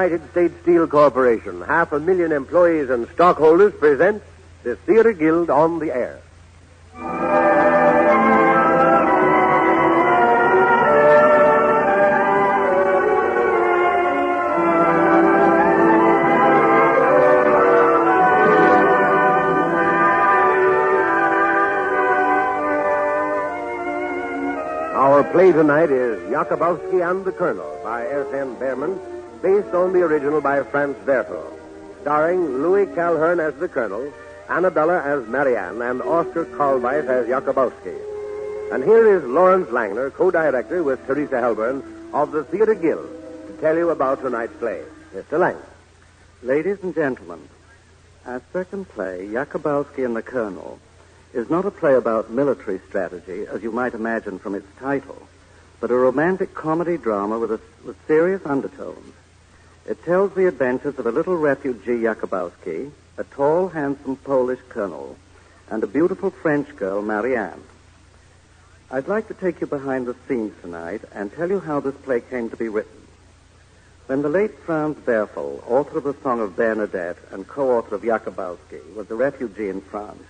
United States Steel Corporation, 500,000 employees and stockholders, presents the Theater Guild on the Air. Our play tonight is Jacobowsky and the Colonel by S.N. Behrman, based on the original by Franz Werfel, starring Louis Calhern as the Colonel, Annabella as Marianne, and Oscar Kalweis as Jacobowsky. And here is Lawrence Langner, co-director with Teresa Helburn of the Theater Guild, to tell you about tonight's play. Mr. Langner. Ladies and gentlemen, our second play, Jacobowsky and the Colonel, is not a play about military strategy, as you might imagine from its title, but a romantic comedy drama with serious undertones. It tells the adventures of a little refugee Jacobowsky, a tall, handsome Polish colonel, and a beautiful French girl, Marianne. I'd like to take you behind the scenes tonight and tell you how this play came to be written. When the late Franz Werfel, author of the Song of Bernadette and co-author of Jacobowsky, was a refugee in France,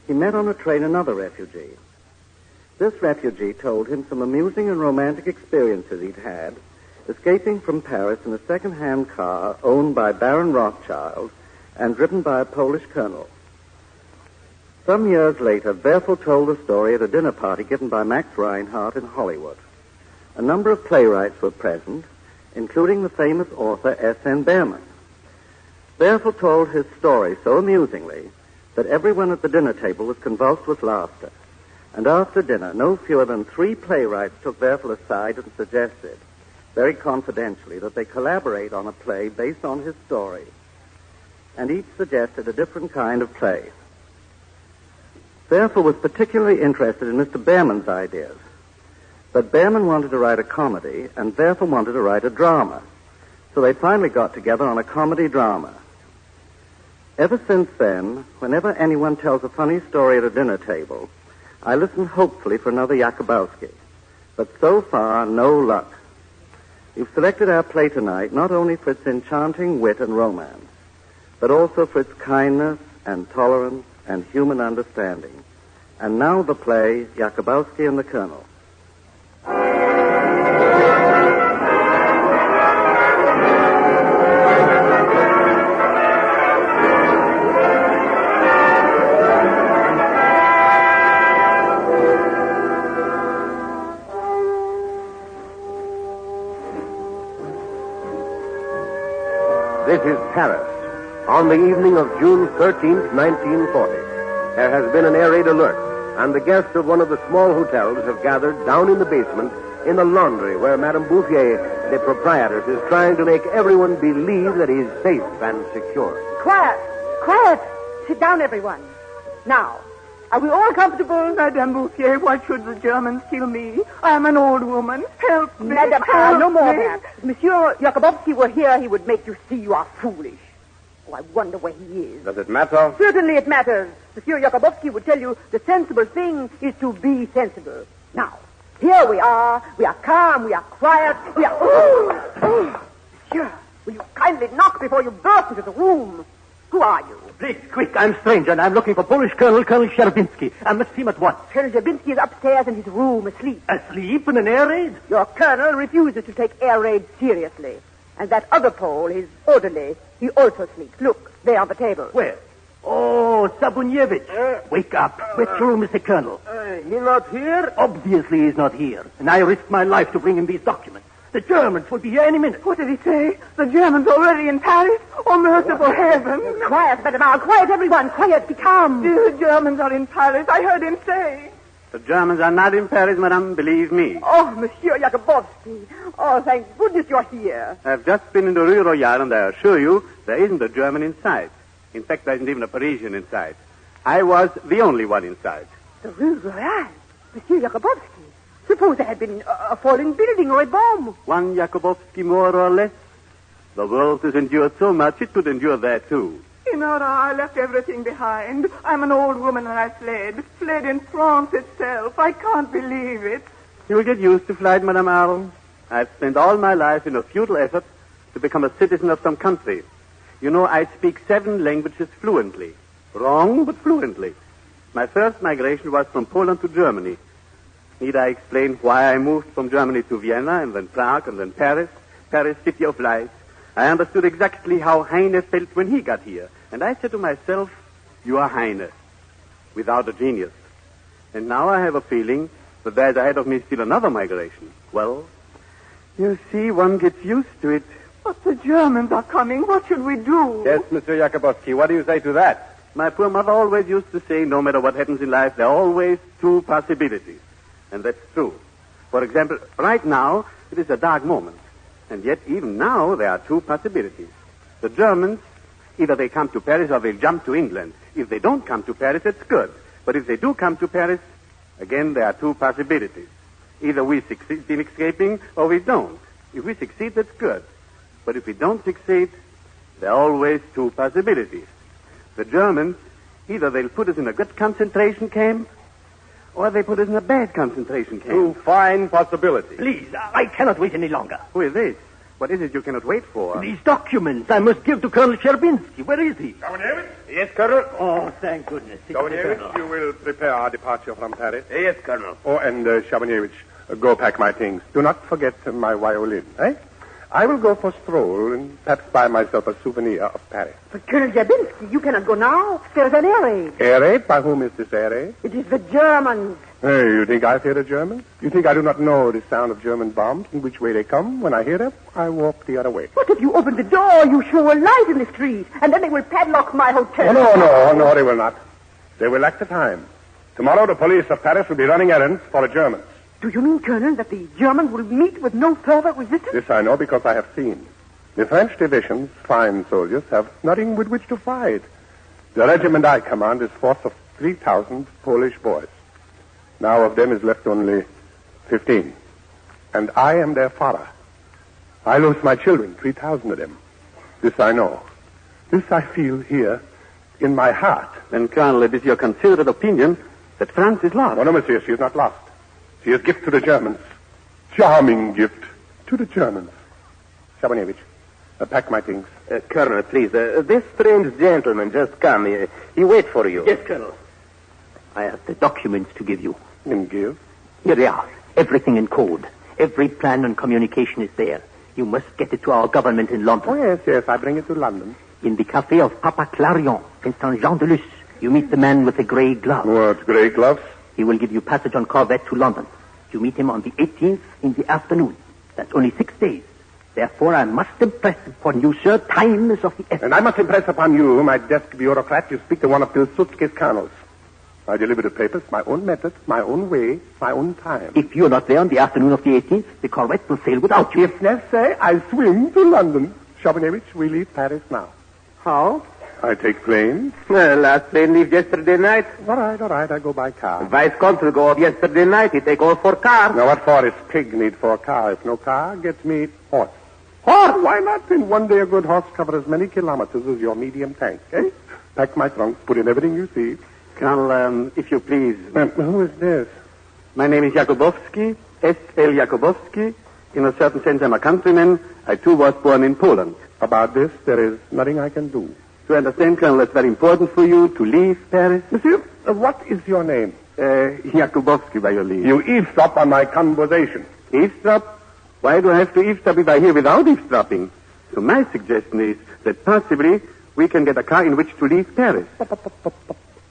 he met on a train another refugee. This refugee told him some amusing and romantic experiences he'd had escaping from Paris in a second-hand car owned by Baron Rothschild and driven by a Polish colonel. Some years later, Werfel told the story at a dinner party given by Max Reinhardt in Hollywood. A number of playwrights were present, including the famous author S.N. Behrman. Werfel told his story so amusingly that everyone at the dinner table was convulsed with laughter. And after dinner, no fewer than 3 playwrights took Werfel aside and suggested, very confidentially, that they collaborate on a play based on his story. And each suggested a different kind of play. Werfel was particularly interested in Mr. Behrman's ideas. But Behrman wanted to write a comedy, and Werfel wanted to write a drama. So they finally got together on a comedy drama. Ever since then, whenever anyone tells a funny story at a dinner table, I listen hopefully for another Jacobowsky. But so far, no luck. You've selected our play tonight not only for its enchanting wit and romance, but also for its kindness and tolerance and human understanding. And now the play, Jacobowsky and the Colonel. This is Paris, on the evening of June 13th, 1940. There has been an air raid alert, and the guests of one of the small hotels have gathered down in the basement in the laundry where Madame Bouffier, the proprietress, is trying to make everyone believe that he's safe and secure. Quiet! Quiet! Sit down, everyone. Now, are we all comfortable? Madame Bouffier, why should the Germans kill me? I am an old woman. Help me. Madame, help no more me. of that. If Monsieur Jacobowsky were here, he would make you see you are foolish. Oh, I wonder where he is. Does it matter? Certainly it matters. Monsieur Jacobowsky would tell you the sensible thing is to be sensible. Now, here we are. We are calm. We are quiet. We are... Monsieur, will you kindly knock before you burst into the room? Who are you? Please, quick, I'm a stranger, and I'm looking for Polish Colonel Sherbinski. I must see him at once. Colonel Jabinski is upstairs in his room, asleep. Asleep in an air raid? Your colonel refuses to take air raids seriously. And that other Pole, his orderly, he also sleeps. Look, there on the table. Where? Oh, Sabunievich. Wake up. Where's your room, Mr. Colonel? He not here? Obviously he's not here, and I risked my life to bring him these documents. The Germans will be here any minute. What did he say? The Germans already in Paris? Oh, merciful heaven. Quiet, Madame. Quiet, everyone. Quiet. Be calm. The Germans are in Paris. I heard him say. The Germans are not in Paris, madame, believe me. Oh, Monsieur Jacobowsky. Oh, thank goodness you're here. I've just been in the Rue Royale, and I assure you, there isn't a German in sight. In fact, there isn't even a Parisian in sight. I was the only one in sight. The Rue Royale? Monsieur Jacobowsky. Suppose there had been a falling building or a bomb. One Jacobowsky more or less. The world has endured so much, it could endure that, too. In Nora, I left everything behind. I'm an old woman and I fled in France itself. I can't believe it. You'll get used to flight, Madame Arles. I've spent all my life in a futile effort to become a citizen of some country. You know, I speak 7 languages fluently. Wrong, but fluently. My first migration was from Poland to Germany. Need I explain why I moved from Germany to Vienna and then Prague and then Paris? Paris, city of lights. I understood exactly how Heine felt when he got here. And I said to myself, you are Heine, without a genius. And now I have a feeling that there's ahead of me still another migration. Well, you see, one gets used to it. But the Germans are coming. What should we do? Yes, Mr. Jacobowsky, what do you say to that? My poor mother always used to say, no matter what happens in life, there are always 2 possibilities. And that's true. For example, right now, it is a dark moment. And yet, even now, there are 2 possibilities. The Germans, either they come to Paris or they'll jump to England. If they don't come to Paris, it's good. But if they do come to Paris, again, there are 2 possibilities. Either we succeed in escaping or we don't. If we succeed, that's good. But if we don't succeed, there are always 2 possibilities. The Germans, either they'll put us in a good concentration camp, or they put us in a bad concentration camp. 2 fine possibilities. Please, I cannot wait any longer. Who is this? What is it you cannot wait for? These documents I must give to Colonel Sherbinski. Where is he? Jacobowsky? Yes, Colonel. Oh, thank goodness. Jacobowsky, you will prepare our departure from Paris. Yes, Colonel. Oh, and Jacobowsky, go pack my things. Do not forget my violin, eh? I will go for a stroll and perhaps buy myself a souvenir of Paris. But Colonel Jabinski, you cannot go now. There's an air raid. Air raid? By whom is this air raid? It is the Germans. Hey, you think I fear the Germans? You think I do not know the sound of German bombs and which way they come? When I hear them, I walk the other way. But if you open the door, you show a light in the street, and then they will padlock my hotel. Oh, no, they will not. They will lack the time. Tomorrow, the police of Paris will be running errands for the Germans. Do you mean, Colonel, that the Germans will meet with no further resistance? This I know because I have seen. The French divisions, fine soldiers, have nothing with which to fight. The regiment I command is a force of 3,000 Polish boys. Now of them is left only 15. And I am their father. I lose my children, 3,000 of them. This I know. This I feel here in my heart. Then, Colonel, it is your considered opinion that France is lost. Oh, no, monsieur, she is not lost. She is gift to the Germans. Charming gift to the Germans. Shabanevich, pack my things. Colonel, please, this strange gentleman just come. He waits for you. Yes, Colonel. I have the documents to give you. And give? Here they are. Everything in code. Every plan and communication is there. You must get it to our government in London. Oh, yes, I bring it to London. In the cafe of Papa Clarion in Saint-Jean-de-Luz, you meet the man with the gray gloves. What, gray gloves? He will give you passage on corvette to London. You meet him on the 18th in the afternoon. That's only 6 days. Therefore, I must impress upon you, sir, time is of the essence. And I must impress upon you, my desk bureaucrat, you speak to one of Pilsudski's colonels. I deliver the papers, my own method, my own way, my own time. If you're not there on the afternoon of the 18th, the corvette will sail without you. If necessary, I swim to London. Shabanevich, we leave Paris now. How? I take plane. Last plane leave yesterday night. All right, I go by car. Vice-consul go off yesterday night. He take all 4 cars. Now, what for is pig need for a car? If no car, gets me horse. Horse? Why not? In one day, a good horse covers as many kilometers as your medium tank, eh? Pack my trunk, put in everything you see. Colonel, if you please. Who is this? My name is Jacobowsky, S.L. Jacobowsky. In a certain sense, I'm a countryman. I, too, was born in Poland. About this, there is nothing I can do. To understand, Colonel, it's very important for you to leave Paris. Monsieur, what is your name? Jacobowsky, by your leave. You eavesdrop on my conversation. Eavesdrop? Why do I have to eavesdrop if I hear without eavesdropping? So my suggestion is that possibly we can get a car in which to leave Paris.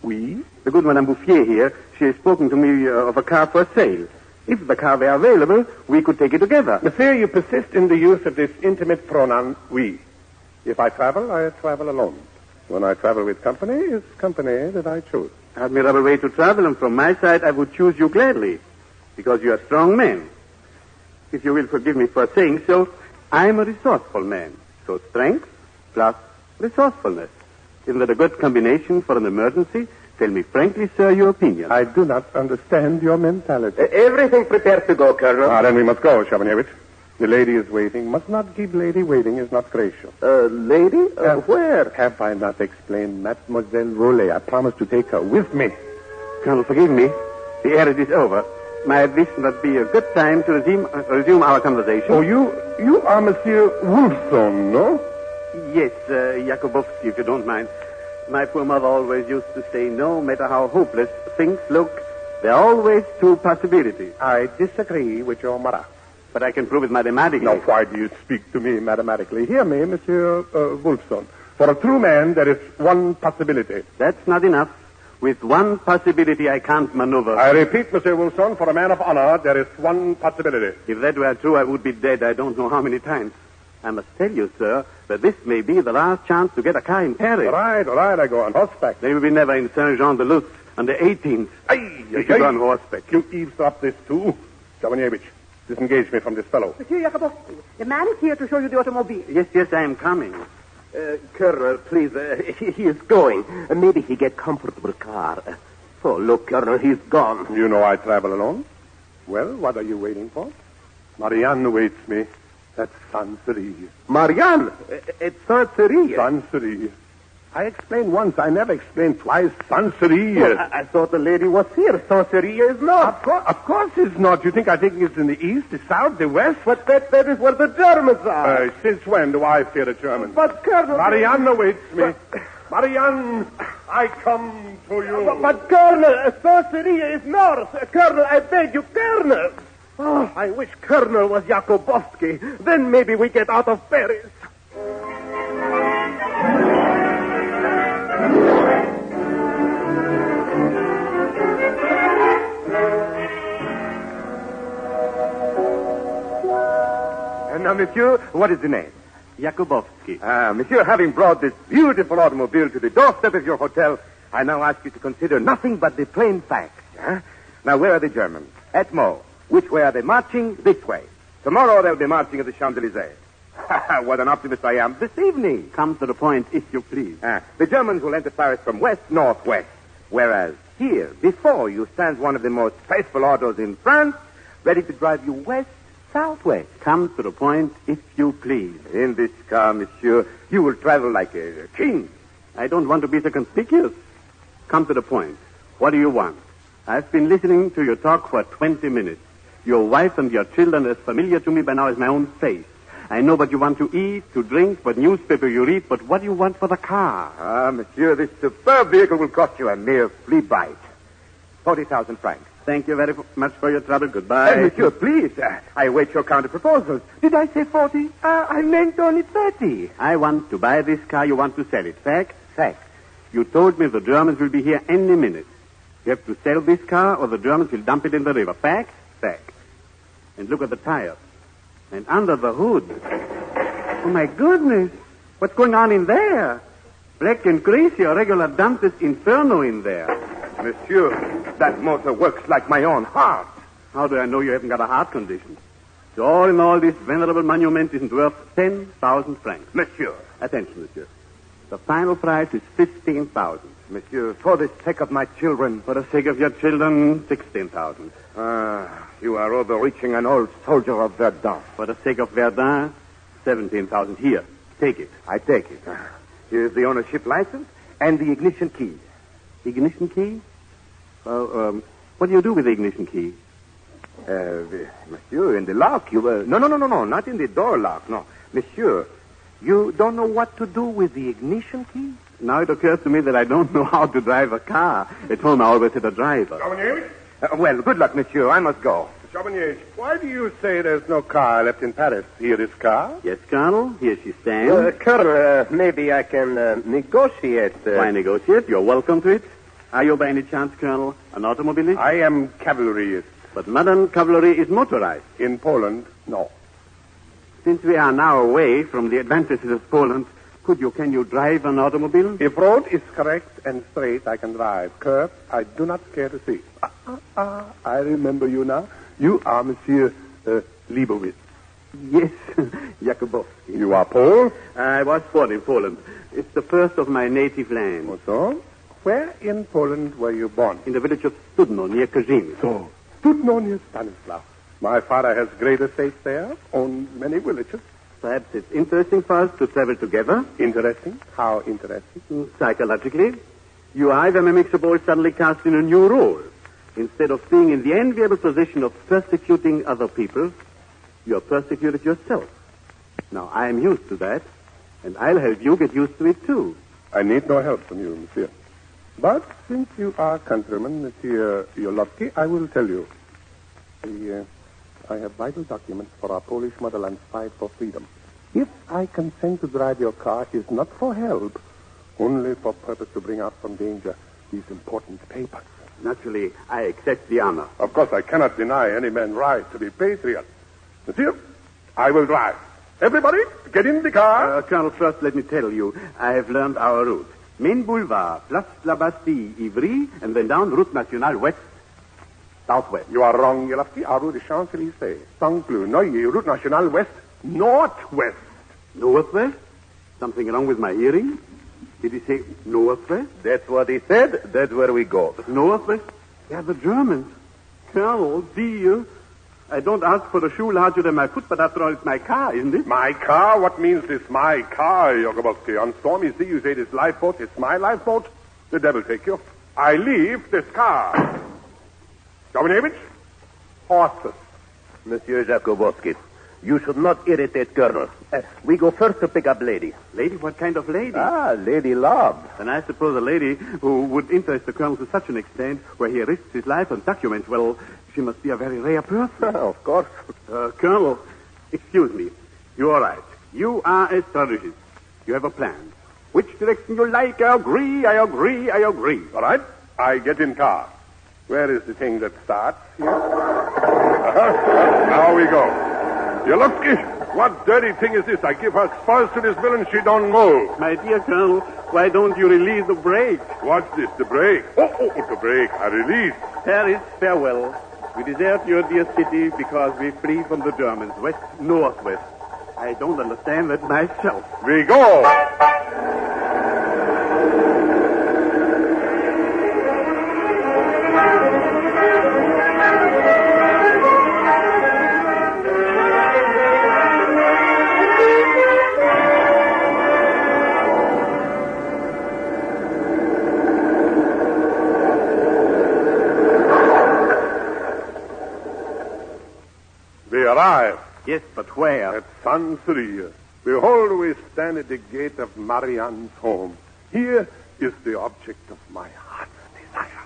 We? The good Madame Bouffier here, she has spoken to me of a car for sale. If the car were available, we could take it together. Monsieur, you persist in the use of this intimate pronoun, we. If I travel alone. When I travel with company, it's company that I choose. Admirable way to travel, and from my side, I would choose you gladly, because you are a strong man. If you will forgive me for saying so, I am a resourceful man. So strength plus resourcefulness. Isn't that a good combination for an emergency? Tell me frankly, sir, your opinion. I do not understand your mentality. Everything prepared to go, Colonel. Then we must go, Shabanevich. The lady is waiting. Must not keep lady waiting is not gracious. Lady? Where? Have I not explained? Mademoiselle Rollet. I promised to take her with me. Colonel, forgive me. The errand is over. Might this not be a good time to resume our conversation? Oh, you are Monsieur Wolfson, no? Yes, Jacobowsky, if you don't mind. My poor mother always used to say, no matter how hopeless things look, there are always two possibilities. I disagree with your mother. But I can prove it mathematically. Now, why do you speak to me mathematically? Hear me, Monsieur Wolfson. For a true man, there is one possibility. That's not enough. With one possibility, I can't maneuver. I repeat, Monsieur Wolfson, for a man of honor, there is one possibility. If that were true, I would be dead I don't know how many times. I must tell you, sir, that this may be the last chance to get a car in Paris. All right, I go on horseback. They will be never in Saint-Jean-de-Luz on the 18th. You go on horseback. You eavesdrop this, too? Jacobowsky, disengage me from this fellow. Monsieur Jacobowsky, the man is here to show you the automobile. Yes, I am coming. Colonel, please, he is going. Maybe he get comfortable car. Oh, look, Colonel, he's gone. You know I travel alone. Well, what are you waiting for? Marianne waits me at Sancerre. Marianne, it's Sancerre. Sancerre. I explained once. I never explained twice. Sancerre. Well, I thought the lady was here. Sancerre is not. Of course it's not. You think I think it's in the east, the south, the west? But that is where the Germans are. Since when do I fear the Germans? But, Colonel... Marianne awaits me. Marianne, I come to you. But Colonel, Sancerre is north. Colonel, I beg you, Colonel. Oh, I wish Colonel was Jacobowsky. Then maybe we get out of Paris. Now, monsieur, what is the name? Jacobowsky. Monsieur, having brought this beautiful automobile to the doorstep of your hotel, I now ask you to consider nothing but the plain facts. Now, where are the Germans? At Meaux. Which way are they marching? This way. Tomorrow they'll be marching at the Champs-Élysées. What an optimist I am. This evening. Come to the point, if you please. The Germans will enter Paris from west, northwest. Whereas here, before you, stands one of the most faithful autos in France, ready to drive you west, southwest. Come to the point, if you please. In this car, monsieur, you will travel like a king. I don't want to be so conspicuous. Come to the point. What do you want? I've been listening to your talk for 20 minutes. Your wife and your children are as familiar to me by now as my own face. I know what you want to eat, to drink, what newspaper you read, but what do you want for the car? Monsieur, this superb vehicle will cost you a mere flea bite. 40,000 francs. Thank you very much for your trouble. Goodbye. Monsieur, please. I await your counter proposals. Did I say 40? I meant only 30. I want to buy this car. You want to sell it. Fact? Fact. You told me the Germans will be here any minute. You have to sell this car or the Germans will dump it in the river. Fact? Fact. And look at the tires. And under the hood. Oh, my goodness. What's going on in there? Black and greasy, a regular Dante's Inferno in there. Monsieur, that motor works like my own heart. How do I know you haven't got a heart condition? So all in all, this venerable monument isn't worth 10,000 francs. Monsieur. Attention, monsieur. The final price is 15,000. Monsieur, for the sake of my children. For the sake of your children, 16,000. You are overreaching an old soldier of Verdun. For the sake of Verdun, 17,000. Here, take it. I take it. Here's the ownership license and the ignition key. Ignition key? What do you do with the ignition key? Monsieur, in the lock, you... No, not in the door lock, no. Monsieur, you don't know what to do with the ignition key? Now it occurs to me that I don't know how to drive a car. At home, I always had a driver. Well, good luck, monsieur. I must go. Jacobowsky, why do you say there's no car left in Paris? Here is car? Yes, Colonel. Here she stands. Colonel, maybe I can negotiate. Why negotiate? You're welcome to it. Are you by any chance, Colonel, an automobilist? I am cavalryist. But modern cavalry is motorized. In Poland, no. Since we are now away from the advantages of Poland, can you drive an automobile? If road is correct and straight, I can drive. Curve, I do not care to see. I remember you now. You are Monsieur Leibowitz. Yes, Jacobowsky. You are Pole? I was born in Poland. It's the first of my native land. Oh, so? Where in Poland were you born? In the village of Studno, near Kazin. So, Studno near Stanislav. My father has great estates there, owns many villages. Perhaps it's interesting for us to travel together. Interesting? How interesting? Psychologically. You are, if I may make suppose, suddenly cast in a new role. Instead of being in the enviable position of persecuting other people, you are persecuted yourself. Now, I am used to that, and I'll help you get used to it, too. I need no help from you, monsieur. But since you are countryman, Monsieur Jolowski, I will tell you. I have vital documents for our Polish motherland's fight for freedom. If I consent to drive your car, it's not for help, only for purpose to bring out from danger these important papers. Naturally, I accept the honor. Of course, I cannot deny any man right to be patriot. Monsieur, I will drive. Everybody, get in the car. Colonel, first let me tell you, I have learned our route. Main Boulevard, Place la Bastille, Ivry, and then down Route Nationale West, southwest. You are wrong, Jolowski. Our route is Champs-Élysées, Saint-Cloud, Neuilly, Route Nationale West, northwest. Northwest? Something wrong with my hearing? Did he say northwest? That's what he said. That's where we go. But northwest? Yeah, the Germans. Colonel, dear, I don't ask for a shoe larger than my foot, but after all, it's my car, isn't it? My car? What means this my car, Jacobowsky? On stormy sea, you say this lifeboat is my lifeboat? The devil take you. I leave this car. Dominovich, horses. Monsieur Jacobowsky, you should not irritate Colonel. We go first to pick up lady. Lady? What kind of lady? Lady Love. And I suppose a lady who would interest the Colonel to such an extent where he risks his life on documents, well, she must be a very rare person. Of course. Colonel, excuse me. You're right. You are a strategist. You have a plan. Which direction you like, I agree. All right, I get in car. Where is the thing that starts here? Now we go. Jolowski, what dirty thing is this? I give her spurs to this villain, she don't move. My dear Colonel, why don't you release the brake? What's this, the brake? Oh, the brake. I release. Paris, farewell. We desert your dear city because we flee from the Germans, northwest. I don't understand that myself. We go. Arrive. Yes, but where? At Sanseria. Behold, we stand at the gate of Marianne's home. Here is the object of my heart's desire.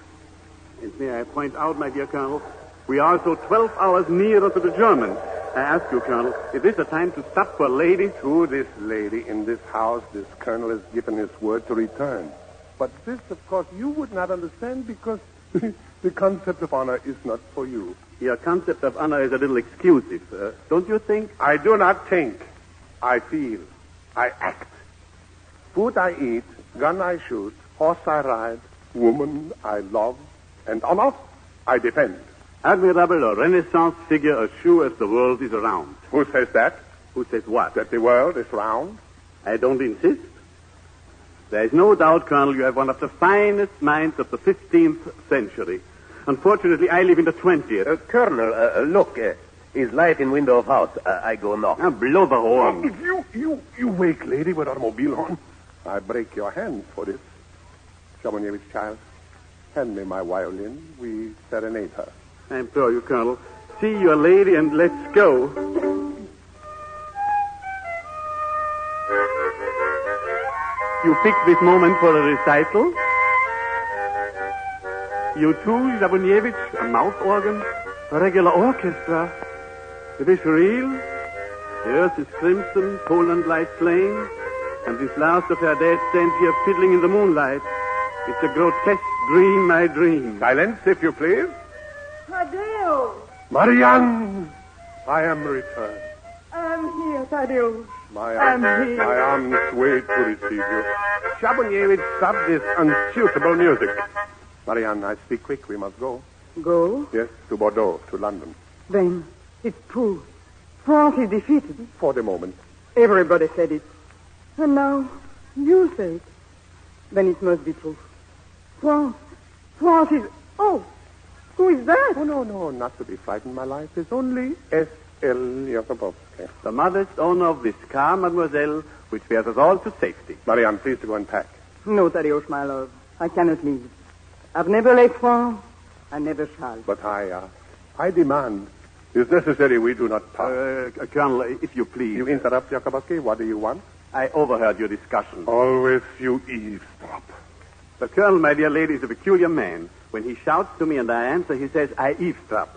And may I point out, my dear Colonel, we are so 12 hours nearer to the Germans. I ask you, Colonel, is this a time to stop for ladies? To this lady in this house, this colonel has given his word to return. But this, of course, you would not understand because the concept of honor is not for you. Your concept of honor is a little exclusive, don't you think? I do not think. I feel. I act. Food I eat, gun I shoot, horse I ride, woman I love, and honor I defend. Admirable, a Renaissance figure as sure as the world is round. Who says that? Who says what? That the world is round? I don't insist. There is no doubt, Colonel, you have one of the finest minds of the 15th century. Unfortunately, I live in the 20th. Colonel, look, is light in window of house. I go knock. Now, blow the horn. You wake lady with automobile horn. I break your hands for this. Jacobowsky, child, hand me my violin. We serenade her. I implore you, Colonel, see your lady and let's go. You picked this moment for a recital? You too, Jacobowsky, a mouth organ, a regular orchestra. Is this real? The earth is crimson, Poland lies flame, and this last of her dead stands here fiddling in the moonlight. It's a grotesque dream, my dream. Silence, if you please. Tadeusz! Marianne, I am returned. I'm here, Tadeusz. My arms wait to receive you. Jacobowsky, stop this unsuitable music. Marianne, I speak quick. We must go. Go? Yes, to Bordeaux, to London. Then it's true. France is defeated. For the moment. Everybody said it. And now you say it. Then it must be true. France is... Oh, who is that? Oh, no, not to be frightened, my life. It's only S.L. Jacobowsky. The modest owner of this car, mademoiselle, which bears us all to safety. Marianne, please to go and pack. No, Tadeusz, my love. I cannot leave. I've never left France. I never shall. But I demand. It's necessary we do not talk. Colonel, if you please. You interrupt, Jacobowsky. What do you want? I overheard your discussion. Always you eavesdrop. The Colonel, my dear lady, is a peculiar man. When he shouts to me and I answer, he says, I eavesdrop.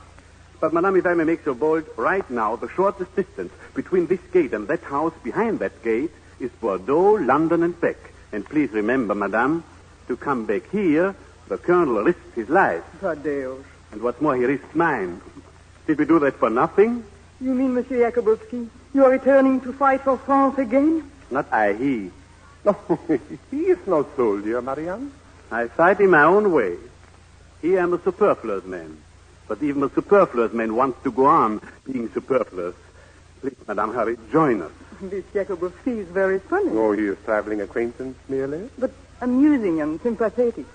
But, madame, if I may make so bold, right now, the shortest distance between this gate and that house behind that gate is Bordeaux, London, and back. And please remember, madame, to come back here, the Colonel risks his life. Thaddeus. And what's more, he risks mine. Did we do that for nothing? You mean, Monsieur Jacobowski, you are returning to fight for France again? Not I, he. No, he is no soldier, Marianne. I fight in my own way. Here I'm a superfluous man. But even a superfluous man wants to go on being superfluous. Please, madame, hurry, join us. This Jacobowski is very funny. Oh, he is traveling acquaintance merely. But amusing and sympathetic.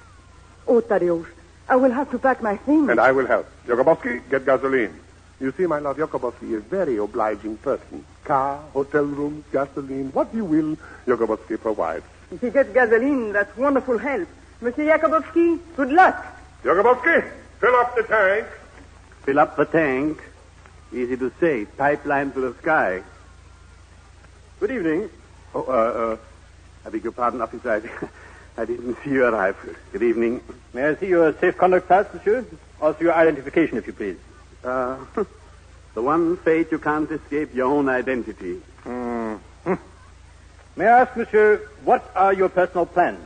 Oh, Thaddeus, I will have to pack my things. And I will help. Jacobowski, get gasoline. You see, my Lord Jacobowski is a very obliging person. Car, hotel rooms, gasoline, what you will, Jacobowski provides. If he gets gasoline, that's wonderful help. Monsieur Jacobowski, good luck. Jacobowski, fill up the tank. Fill up the tank. Easy to say. Pipeline to the sky. Good evening. Oh, I beg your pardon, officer. I didn't see you arrive. Good evening. May I see your safe conduct pass, monsieur? Also your identification, if you please. The one fate you can't escape, your own identity. May I ask, monsieur, what are your personal plans?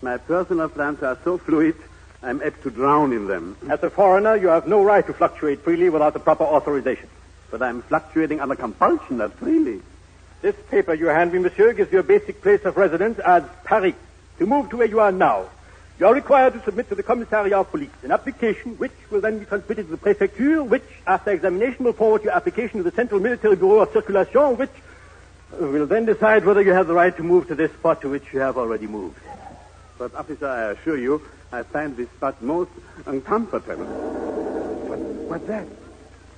My personal plans are so fluid, I'm apt to drown in them. As a foreigner, you have no right to fluctuate freely without the proper authorization. But I'm fluctuating under compulsion, not freely. This paper you hand me, monsieur, gives you a basic place of residence as Paris. To move to where you are now, you are required to submit to the Commissariat of Police an application which will then be transmitted to the Prefecture, which, after examination, will forward your application to the Central Military Bureau of Circulation, which will then decide whether you have the right to move to this spot to which you have already moved. But, officer, I assure you, I find this spot most uncomfortable. What's that?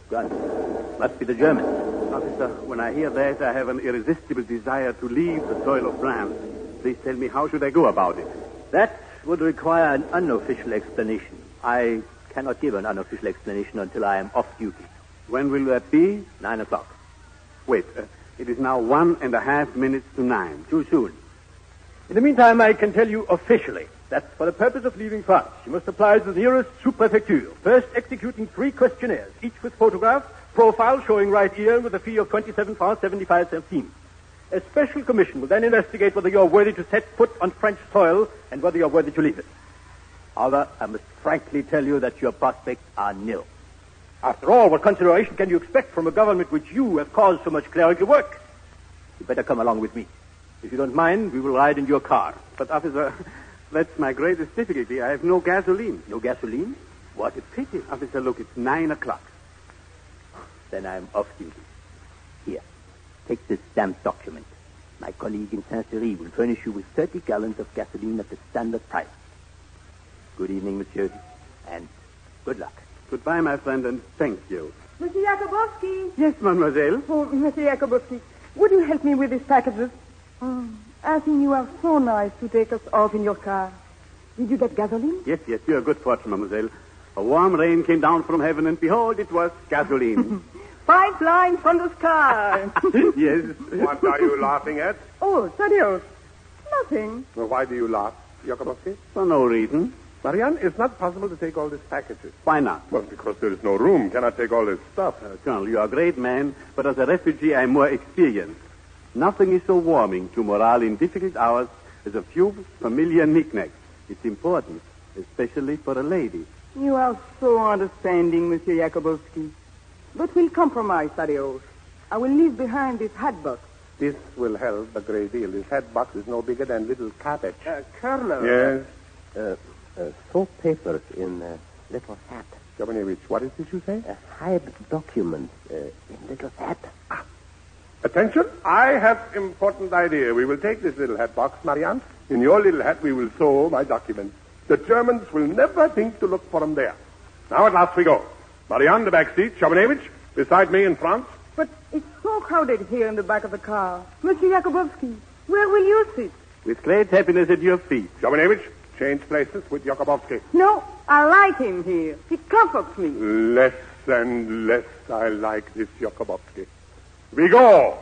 Guns. Must be the Germans. Officer, when I hear that, I have an irresistible desire to leave the soil of France. Please tell me, how should I go about it? That would require an unofficial explanation. I cannot give an unofficial explanation until I am off duty. When will that be? 9 o'clock. Wait, it is now 1.5 minutes to 9. Too soon. In the meantime, I can tell you officially that for the purpose of leaving France, you must apply to the nearest sous-prefecture, first executing 3 questionnaires, each with photograph, profile showing right ear with a fee of 27 francs 75 centimes. A special commission will then investigate whether you are worthy to set foot on French soil and whether you are worthy to leave it. However, I must frankly tell you that your prospects are nil. After all, what consideration can you expect from a government which you have caused so much clerical work? You better come along with me. If you don't mind, we will ride in your car. But, officer, that's my greatest difficulty. I have no gasoline. No gasoline? What a pity. Officer, look, it's 9 o'clock. Then I'm off duty. Here, take this stamped document. My colleague in Saint-Cyry will furnish you with 30 gallons of gasoline at the standard price. Good evening, monsieur, and good luck. Goodbye, my friend, and thank you. Monsieur Jacobowski. Yes, mademoiselle. Oh, Monsieur Jacobowski, would you help me with these packages? I think you are so nice to take us off in your car. Did you get gasoline? Yes, you're a good fortune, mademoiselle. A warm rain came down from heaven, and behold, it was gasoline. Pipeline from the sky. Yes. What are you laughing at? Oh, Thaddeus. Nothing. Well, why do you laugh, Jacobowski? For no reason. Marianne, it's not possible to take all these packages. Why not? Well, because there is no room. Cannot take all this stuff. Colonel, you are a great man, but as a refugee, I'm more experienced. Nothing is so warming to morale in difficult hours as a few familiar knickknacks. It's important, especially for a lady. You are so understanding, Monsieur Jacobowski. But we'll compromise, Thaddeus. I will leave behind this hat box. This will help a great deal. This hat box is no bigger than little cabbage. Colonel. Yes? 4 papers in a little hat. Jacobowski, what is this you say? Hide documents in little hat. Attention, I have important idea. We will take this little hat box, Marianne. In your little hat, we will sew my documents. The Germans will never think to look for them there. Now at last we go. Marianne, the back seat. Jacobowski, beside me in France. But it's so crowded here in the back of the car. Monsieur Jacobowski, where will you sit? With great happiness at your feet. Jacobowski, Change places with Jacobowsky. No, I like him here. He comforts me. Less and less I like this Jacobowsky. We go!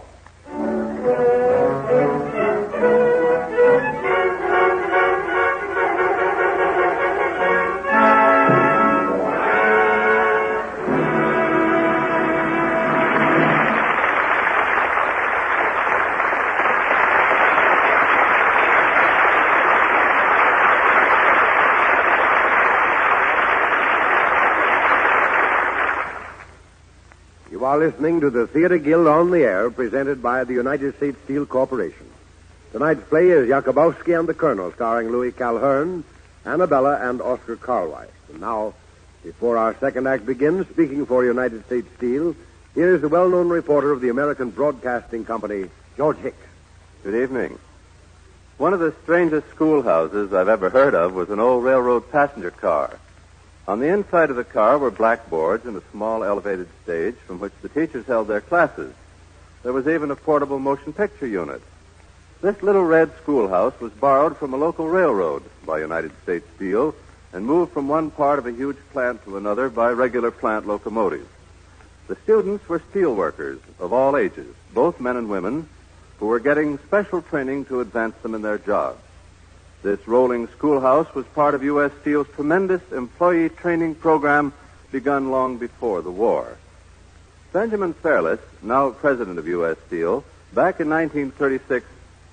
You are listening to the Theater Guild on the Air, presented by the United States Steel Corporation. Tonight's play is Jacobowsky and the Colonel, starring Louis Calhern, Annabella, and Oscar Carlwright. And now, before our second act begins, speaking for United States Steel, here is the well-known reporter of the American Broadcasting Company, George Hicks. Good evening. One of the strangest schoolhouses I've ever heard of was an old railroad passenger car. On the inside of the car were blackboards and a small elevated stage from which the teachers held their classes. There was even a portable motion picture unit. This little red schoolhouse was borrowed from a local railroad by United States Steel and moved from one part of a huge plant to another by regular plant locomotives. The students were steel workers of all ages, both men and women, who were getting special training to advance them in their jobs. This rolling schoolhouse was part of U.S. Steel's tremendous employee training program begun long before the war. Benjamin Fairless, now president of U.S. Steel, back in 1936,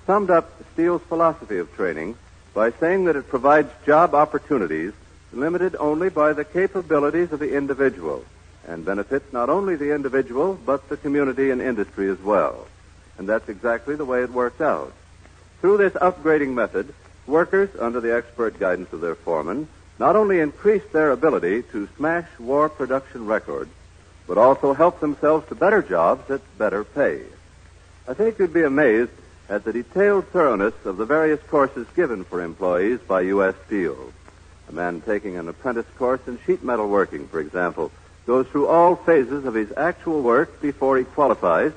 summed up Steel's philosophy of training by saying that it provides job opportunities limited only by the capabilities of the individual and benefits not only the individual but the community and industry as well. And that's exactly the way it worked out. Through this upgrading method, workers, under the expert guidance of their foreman, not only increased their ability to smash war production records, but also helped themselves to better jobs at better pay. I think you'd be amazed at the detailed thoroughness of the various courses given for employees by U.S. Steel. A man taking an apprentice course in sheet metal working, for example, goes through all phases of his actual work before he qualifies.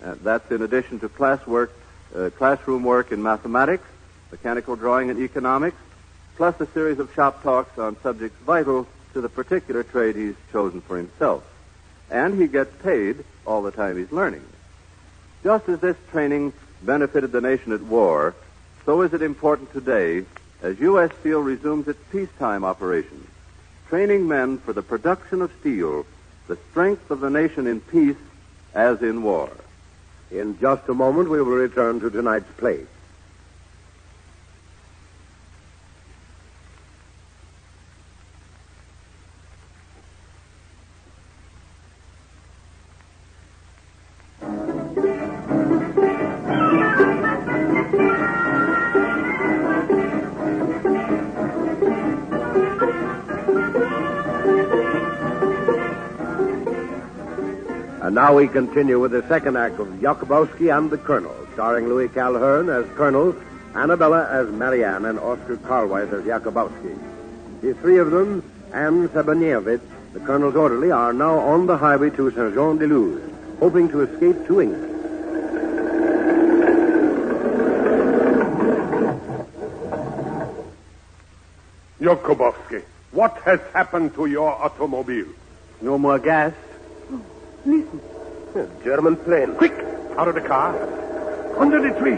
That's in addition to classroom work in mathematics, mechanical drawing, and economics, plus a series of shop talks on subjects vital to the particular trade he's chosen for himself. And he gets paid all the time he's learning. Just as this training benefited the nation at war, so is it important today as U.S. Steel resumes its peacetime operations, training men for the production of steel, the strength of the nation in peace as in war. In just a moment, we will return to tonight's play. And now we continue with the second act of Jacobowsky and the Colonel, starring Louis Calhern as Colonel, Annabella as Marianne, and Oscar Carlwright as Jacobowsky. The three of them, and Sabanievich, the Colonel's orderly, are now on the highway to Saint-Jean-de-Luz, hoping to escape to England. Jacobowsky, what has happened to your automobile? No more gas. Listen. German plane. Quick! Out of the car. Under the trees.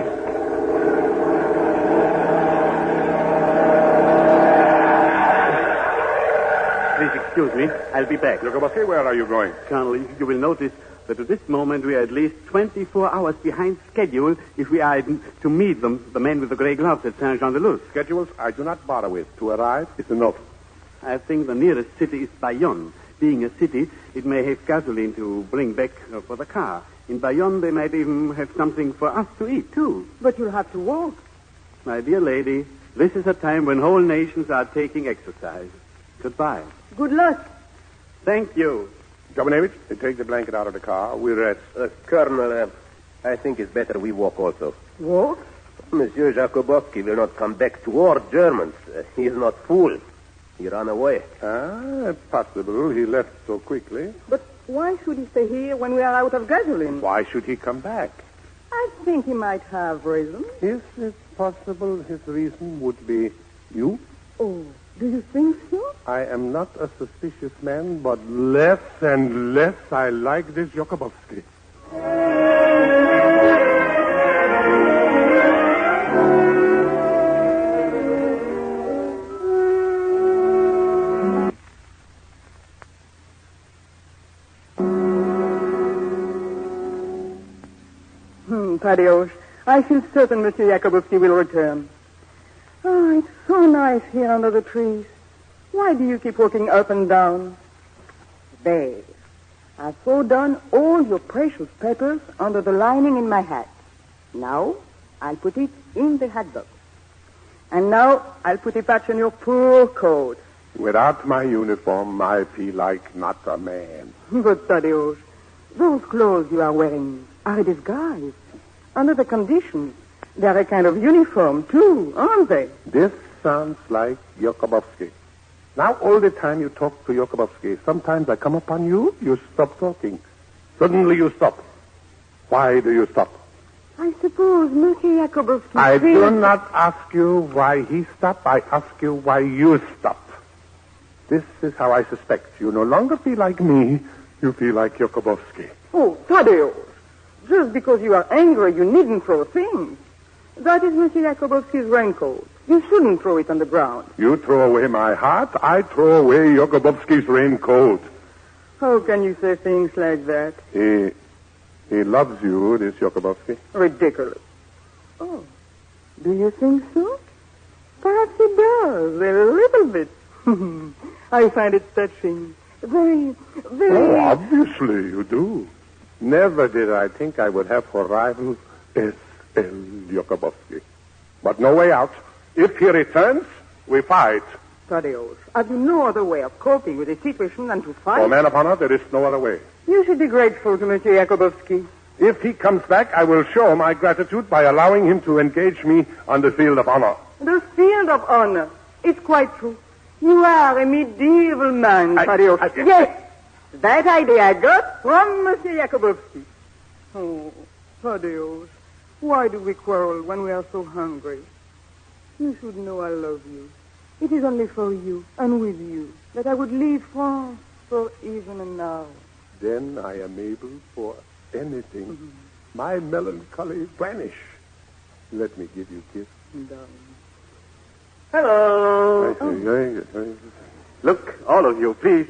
Please excuse me. I'll be back. Jacobowsky, where are you going? Colonel, you will notice that at this moment we are at least 24 hours behind schedule if we are to meet the man with the gray gloves at Saint-Jean-de-Luz. Schedules I do not bother with. To arrive is enough. I think the nearest city is Bayonne. Being a city, it may have gasoline to bring back for the car. In Bayonne, they might even have something for us to eat, too. But you'll have to walk. My dear lady, this is a time when whole nations are taking exercise. Goodbye. Good luck. Thank you. Jacobowsky, take the blanket out of the car. We rest. Colonel, I think it's better we walk also. Walk? Monsieur Jacobowsky will not come back to war Germans. He is not fool. He ran away. Possible. He left so quickly. But why should he stay here when we are out of gasoline? Why should he come back? I think he might have reason. Is it possible his reason would be You? Oh, do you think so? I am not a suspicious man, but less and less I like this Jacobowsky. Thaddeus, I feel certain Monsieur Jacobowsky will return. Oh, it's so nice here under the trees. Why do you keep walking up and down? There. I've thrown down all your precious papers under the lining in my hat. Now, I'll put it in the hat box. And now, I'll put a patch on your poor coat. Without my uniform, I feel like not a man. But, Thaddeus, those clothes you are wearing are a disguise. Under the conditions, they're a kind of uniform, too, aren't they? This sounds like Jacobowsky. Now, all the time you talk to Jacobowsky, sometimes I come upon you, you stop talking. Suddenly you stop. Why do you stop? I suppose Monsieur Jacobowsky... I do not ask you why he stopped. I ask you why you stop. This is how I suspect. You no longer feel like me. You feel like Jacobowsky. Oh, Thaddeus. Just because you are angry, you needn't throw things. That is Monsieur Jacobowsky's raincoat. You shouldn't throw it on the ground. You throw away my heart, I throw away Jacobowsky's raincoat. How can you say things like that? He loves you, this Jacobowsky. Ridiculous. Oh, do you think so? Perhaps he does, a little bit. I find it touching. Very... Oh, obviously you do. Never did I think I would have for rival S.L. Jacobowsky. But no way out. If he returns, we fight. Thaddeus, have you no other way of coping with the situation than to fight? For man of honor, there is no other way. You should be grateful to Monsieur Jacobowsky. If he comes back, I will show my gratitude by allowing him to engage me on the field of honor. The field of honor. It's quite true. You are a medieval man, Thaddeus. Yes. That idea I got from Monsieur Jacobowsky. Oh, Thaddeus, why do we quarrel when we are so hungry? You should know I love you. It is only for you and with you that I would leave France for even an hour. Then I am able for anything. Mm-hmm. My melancholy vanish. Let me give you a kiss. Darling. Hello. Look, all of you, please.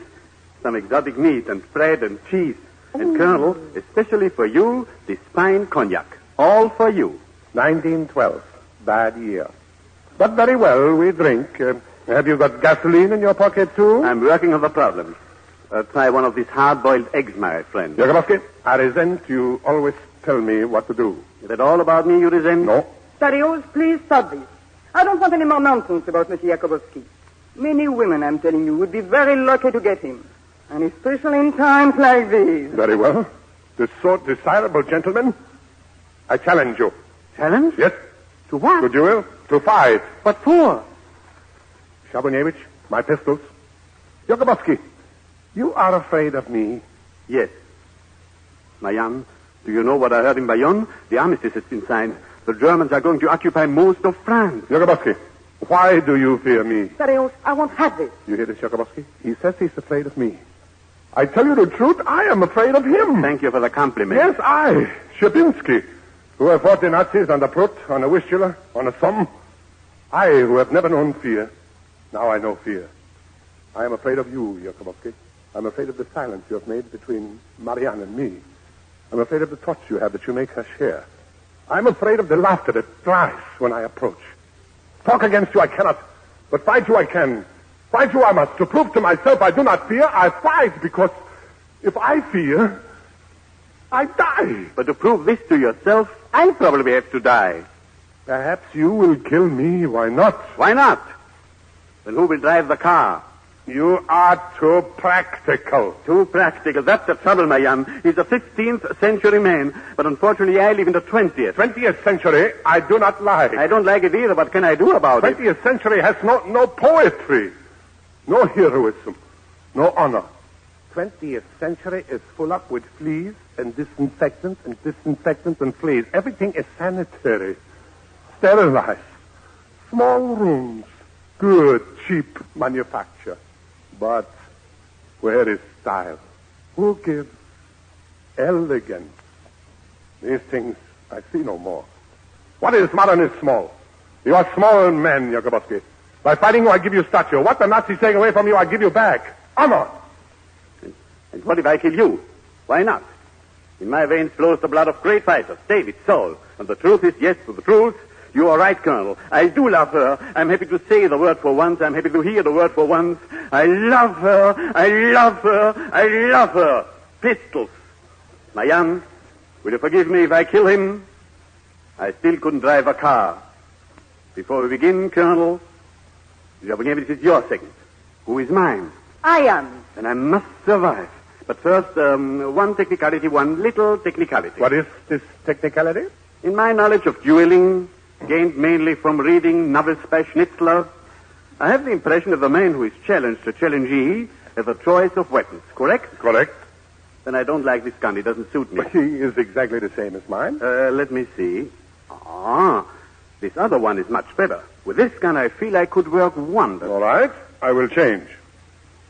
Some exotic meat and bread and cheese. And, Colonel, especially for you, this fine cognac. All for you. 1912. Bad year. But very well, we drink. Have you got gasoline in your pocket, too? I'm working on the problem. Try one of these hard-boiled eggs, my friend. Jacobowsky, I resent you always tell me what to do. Is that all about me you resent? No. Thaddeus, please stop this. I don't want any more nonsense about Monsieur Jacobowsky. Many women, I'm telling you, would be very lucky to get him. And especially in times like these. Very well. This so desirable gentleman, I challenge you. Challenge? Yes. To what? To duel. To fight. What for? Shabunevich, my pistols. Jacobowsky, you are afraid of me. Yes. Mayan, do you know what I heard in Bayonne? The armistice has been signed. The Germans are going to occupy most of France. Jacobowsky, why do you fear me? Thaddeus, I won't have this. You hear this, Jacobowsky? He says he's afraid of me. I tell you the truth, I am afraid of him. Thank you for the compliment. Yes, I, Shabinsky, who have fought the Nazis on the Prut, on the Vistula, on the Somme. I, who have never known fear. Now I know fear. I am afraid of you, Jacobowsky. I'm afraid of the silence you have made between Marianne and me. I'm afraid of the thoughts you have that you make her share. I'm afraid of the laughter that flies when I approach. Talk against you I cannot, but fight you I can. Fight you I must. To prove to myself I do not fear, I fight, because if I fear, I die. But to prove this to yourself, I'll probably have to die. Perhaps you will kill me. Why not? Why not? Then who will drive the car? You are too practical. Too practical. That's the trouble, Mayan. He's a 15th century man, but unfortunately I live in the 20th. 20th century? I do not lie. I don't like it either. What can I do about 20th century has no poetry, no heroism, no honor. 20th century is full up with fleas and disinfectants and fleas. Everything is sanitary, sterilized, small rooms, Good, cheap manufacture. But where is style? Who gives elegance? These things I see no more. What is modern is small. You are small men, Jacobowsky. By fighting you, I give you stature. What the Nazis take away from you, I give you back. Honor. And what if I kill you? Why not? In my veins flows the blood of great fighters, David, Saul. And the truth is, yes, to the truth, you are right, Colonel. I do love her. I'm happy to say the word for once. I'm happy to hear the word for once. I love her. I love her. I love her. Pistols. Mayan, will you forgive me if I kill him? I still couldn't drive a car. Before we begin, Colonel, Jacobowsky is your second. Who is mine? I am. Then I must survive. But first, one technicality, one little technicality. What is this technicality? In my knowledge of dueling, gained mainly from reading novels by Schnitzler, I have the impression that the man who is challenged, the challengee, has a choice of weapons, correct? Correct. Then I don't like this gun. It doesn't suit me. He is exactly the same as mine. Let me see. This other one is much better. With this gun, I feel I could work wonders. All right. I will change.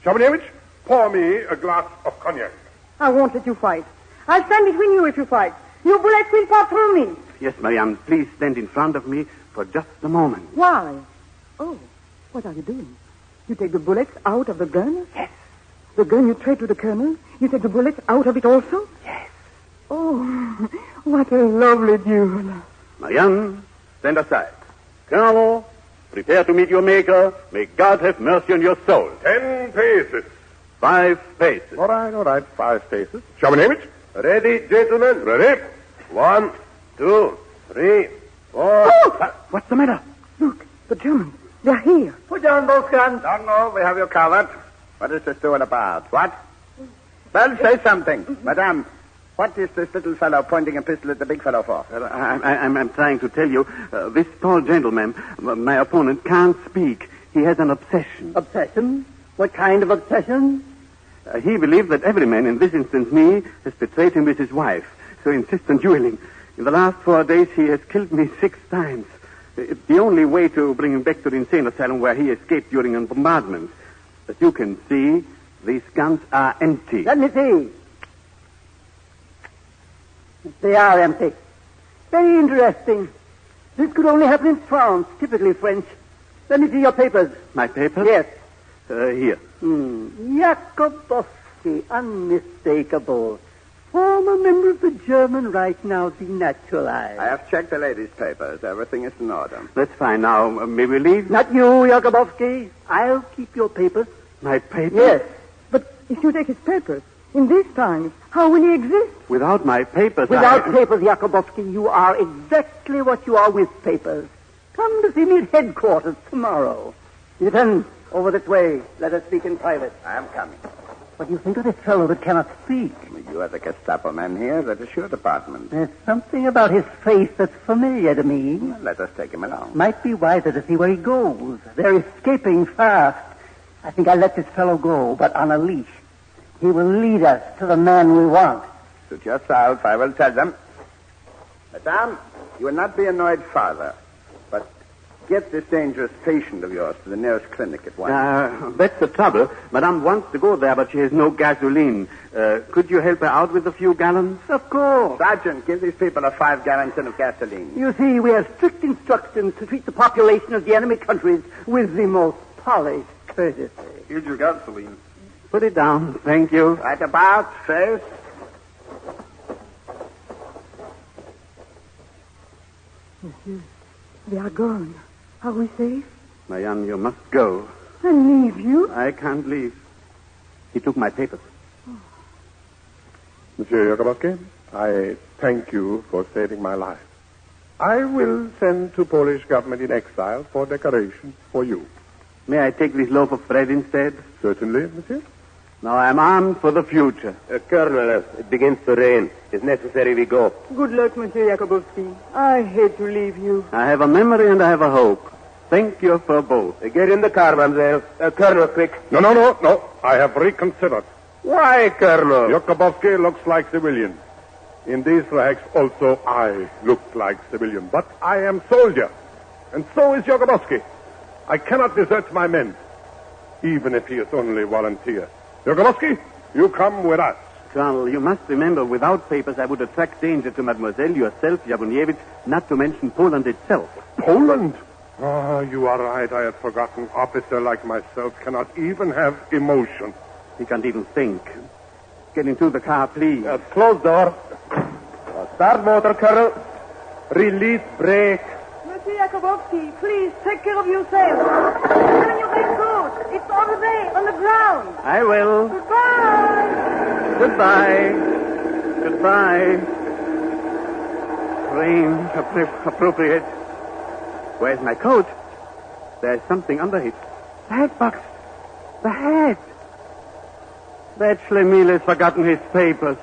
Shabanevich, pour me a glass of cognac. I won't let you fight. I'll stand between you if you fight. Your bullets will pass through me. Yes, Marianne, please stand in front of me for just a moment. Why? Oh, what are you doing? You take the bullets out of the gun? Yes. The gun you trade to the colonel? You take the bullets out of it also? Yes. Oh, what a lovely duel. Marianne, stand aside. Colonel, prepare to meet your maker. May God have mercy on your soul. 10 paces. 5 paces. All right. 5 paces. Shabanevich? Ready, gentlemen? Ready? 1, 2, 3, 4. Oh! What's the matter? Look, the Germans. They're here. Put down both guns. Don't move. We have you covered. What is this duel about? What? Well, say something. Madame, what is this little fellow pointing a pistol at the big fellow for? I'm trying to tell you, this tall gentleman, my opponent, can't speak. He has an obsession. Obsession? What kind of obsession? He believes that every man, in this instance me, has betrayed him with his wife, so insists on dueling. In the last 4 days, he has killed me 6 times. It's the only way to bring him back to the insane asylum where he escaped during a bombardment. As you can see, these guns are empty. Let me see. They are empty. Very interesting. This could only happen in France, typically French. Let me see your papers. My papers? Yes. Here. Jacobowsky, unmistakable. Former member of the German Reich, now denaturalized. I have checked the lady's papers. Everything is in order. That's fine. Now, may we leave? Not you, Jacobowsky. I'll keep your papers. My papers? Yes. But if you take his papers, in these times, how will he exist? Without my papers, Without papers, Jacobowsky, you are exactly what you are with papers. Come to see me at headquarters tomorrow. Lieutenant, over this way. Let us speak in private. I am coming. What do you think of this fellow that cannot speak? You are the Gestapo man here. That is your department. There's something about his face that's familiar to me. Well, let us take him along. Might be wiser to see where he goes. They're escaping fast. I think I'll let this fellow go, but on a leash. He will lead us to the man we want. Suit yourself. I will tell them. Madame, you will not be annoyed farther. But get this dangerous patient of yours to the nearest clinic at once. That's the trouble. Madame wants to go there, but she has no gasoline. Could you help her out with a few gallons? Of course. Sergeant, give these people a 5 gallon tin of gasoline. You see, we have strict instructions to treat the population of the enemy countries with the most polished courtesy. Here's your gasoline. Put it down. Thank you. Right about, face. Monsieur, they are gone. Are we safe? Marianne, you must go. And leave you? I can't leave. He took my papers. Monsieur Jacobowsky, I thank you for saving my life. I will send to Polish government in exile for decoration for you. May I take this loaf of bread instead? Certainly, monsieur. Now I'm armed for the future. Colonel, it begins to rain. It's necessary we go. Good luck, Monsieur Jacobowsky. I hate to leave you. I have a memory and I have a hope. Thank you for both. Get in the car, mademoiselle. Colonel, quick. No. I have reconsidered. Why, Colonel? Jacobowsky looks like civilian. In these rags, also I look like civilian. But I am soldier. And so is Jacobowsky. I cannot desert my men, even if he is only volunteer. Jacobowsky, you come with us. Colonel, you must remember, without papers, I would attract danger to Mademoiselle, yourself, Jabunievich, not to mention Poland itself. Poland? Ah, you are right. I had forgotten. Officer like myself cannot even have emotion. He can't even think. Get into the car, please. Close door. Start motor, Colonel. Release brake. Monsieur Jacobowsky, please take care of yourself. Put on your raincoat. It's over there, on the ground. I will. Goodbye. Goodbye. Goodbye. Strange, appropriate. Where's my coat? There's something under it. The hat box. The hat. That Schlemiel has forgotten his papers.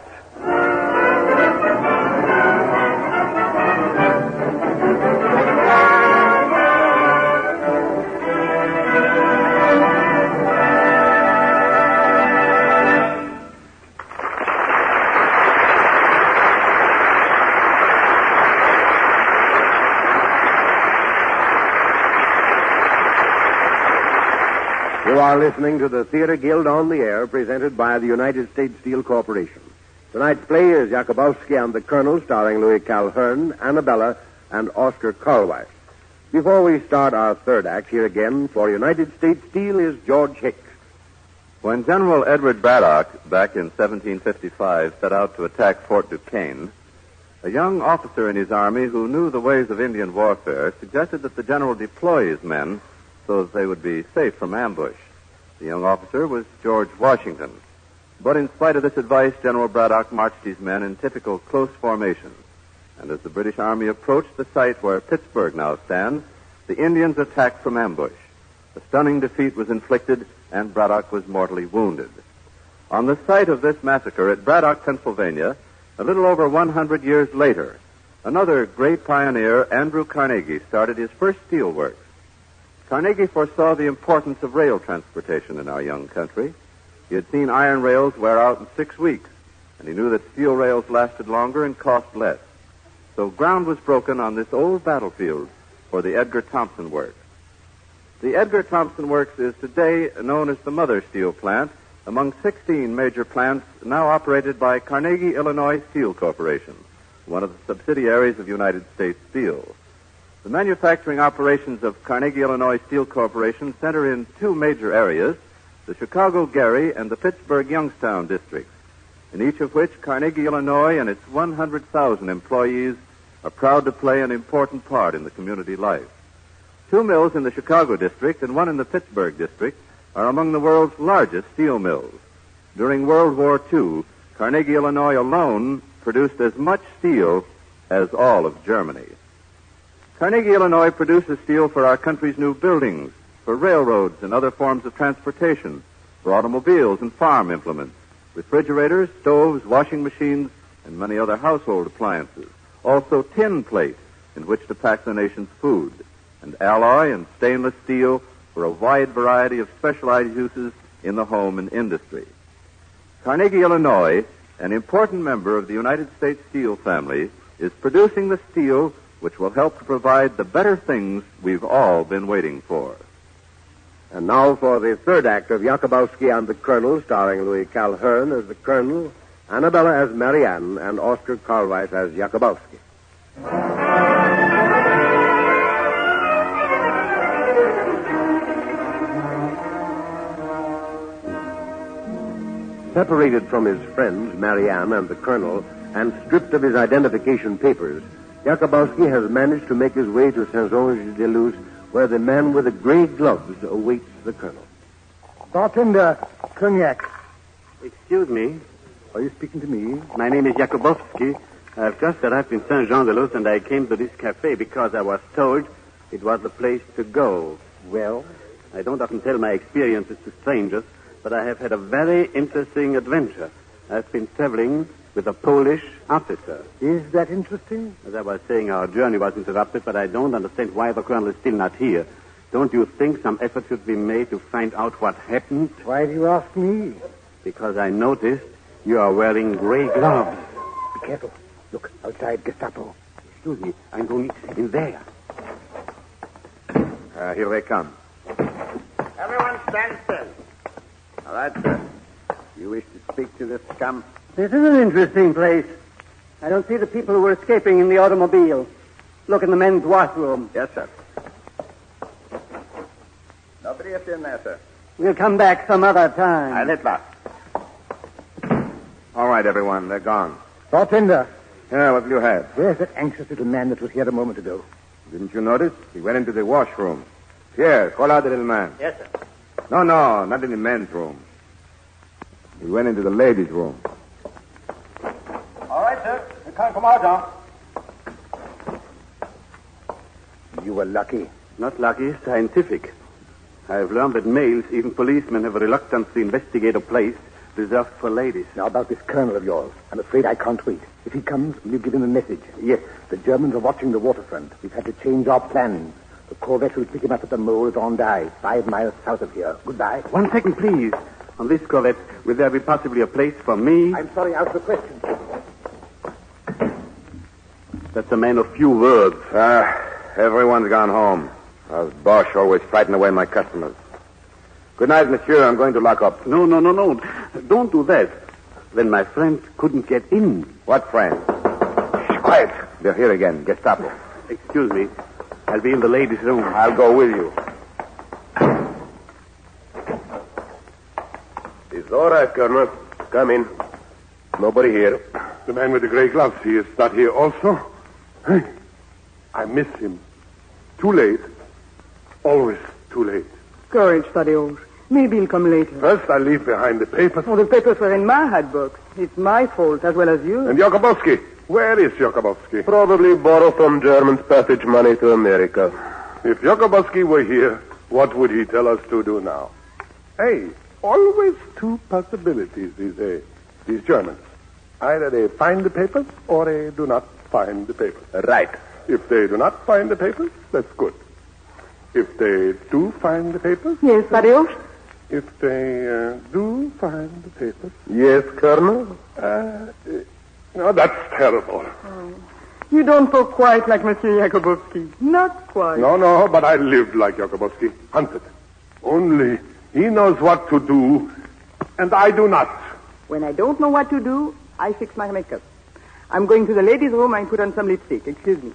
You are listening to the Theater Guild on the Air, presented by the United States Steel Corporation. Tonight's play is Jacobowsky and the Colonel, starring Louis Calhern, Annabella, and Oscar Karlweis. Before we start our third act, here again for United States Steel is George Hicks. When General Edward Braddock, back in 1755, set out to attack Fort Duquesne, a young officer in his army who knew the ways of Indian warfare suggested that the general deploy his men so that they would be safe from ambush. The young officer was George Washington. But in spite of this advice, General Braddock marched his men in typical close formation. And as the British Army approached the site where Pittsburgh now stands, the Indians attacked from ambush. A stunning defeat was inflicted, and Braddock was mortally wounded. On the site of this massacre at Braddock, Pennsylvania, a little over 100 years later, another great pioneer, Andrew Carnegie, started his first steel works. Carnegie foresaw the importance of rail transportation in our young country. He had seen iron rails wear out in 6 weeks, and he knew that steel rails lasted longer and cost less. So ground was broken on this old battlefield for the Edgar Thomson Works. The Edgar Thomson Works is today known as the mother steel plant among 16 major plants now operated by Carnegie Illinois Steel Corporation, one of the subsidiaries of United States Steel. The manufacturing operations of Carnegie Illinois Steel Corporation center in 2 major areas, the Chicago-Gary and the Pittsburgh-Youngstown districts, in each of which Carnegie Illinois and its 100,000 employees are proud to play an important part in the community life. 2 mills in the Chicago district and 1 in the Pittsburgh district are among the world's largest steel mills. During World War II, Carnegie Illinois alone produced as much steel as all of Germany. Carnegie Illinois produces steel for our country's new buildings, for railroads and other forms of transportation, for automobiles and farm implements, refrigerators, stoves, washing machines, and many other household appliances. Also tin plate in which to pack the nation's food, and alloy and stainless steel for a wide variety of specialized uses in the home and industry. Carnegie Illinois, an important member of the United States Steel family, is producing the steel which will help to provide the better things we've all been waiting for. And now for the third act of Jacobowsky and the Colonel, starring Louis Calhern as the Colonel, Annabella as Marianne, and Oscar Karlweis as Jacobowsky. Separated from his friends, Marianne and the Colonel, and stripped of his identification papers, Jacobowsky has managed to make his way to Saint-Onge-de-Luz, where the man with the gray gloves awaits the Colonel. Bartender, cognac. Excuse me. Are you speaking to me? My name is Jacobowsky. I've just arrived in Saint-Jean-de-Luz, and I came to this cafe because I was told it was the place to go. Well? I don't often tell my experiences to strangers, but I have had a very interesting adventure. I've been traveling with a Polish officer. Is that interesting? As I was saying, our journey was interrupted, but I don't understand why the colonel is still not here. Don't you think some effort should be made to find out what happened? Why do you ask me? Because I noticed you are wearing gray gloves. Be careful. Look, outside Gestapo. Excuse me, I'm going in there. Here they come. Everyone stand still. All right, sir. You wish to speak to this scum? This is an interesting place. I don't see the people who were escaping in the automobile. Look in the men's washroom. Yes, sir. Nobody is in there, sir. We'll come back some other time. Let last. All right, everyone. They're gone. Bartender, Yeah, what will you have? where's that anxious little man that was here a moment ago? Didn't you notice? He went into the washroom. Pierre, call out the little man. Yes, sir. No, not in the men's room. He went into the ladies' room. All right, sir. You can't come out now. You were lucky. Not lucky, scientific. I have learned that males, even policemen, have a reluctance to investigate a place reserved for ladies. Now, about this colonel of yours, I'm afraid I can't wait. If he comes, will you give him a message? Yes. The Germans are watching the waterfront. We've had to change our plans. The Corvette will pick him up at the mole at Hendaye, 5 miles south of here. Goodbye. 1 second, please. On this Corvette, will there be possibly a place for me? I'm sorry, out of the question. That's a man of few words. Everyone's gone home. Those Bosch always frighten away my customers. Good night, monsieur. I'm going to lock up. No. Don't do that. Then my friend couldn't get in. What friend? Shh, quiet. They're here again. Gestapo. Excuse me. I'll be in the ladies' room. I'll go with you. It's all right, Colonel. Come in. Nobody here. The man with the gray gloves, he is not here also? Hey, I miss him. Too late. Always too late. Courage, Thaddeus. Maybe he'll come later. First, I leave behind the papers. Oh, the papers were in my hat box. It's my fault as well as you. And Jacobowsky. Where is Jacobowsky? Probably borrow from Germans passage money to America. If Jacobowsky were here, what would he tell us to do now? Hey, always two possibilities, these Germans. Either they find the papers or they do not find the papers. Right. If they do not find the papers, that's good. If they do find the papers... Yes, Thaddeus? If they do find the papers... Yes, Colonel? No, that's terrible. You don't talk quite like Monsieur Jacobowsky. Not quite. No, but I lived like Jacobowsky. Hunted. Only he knows what to do, and I do not. When I don't know what to do, I fix my makeup. I'm going to the ladies' room and put on some lipstick. Excuse me.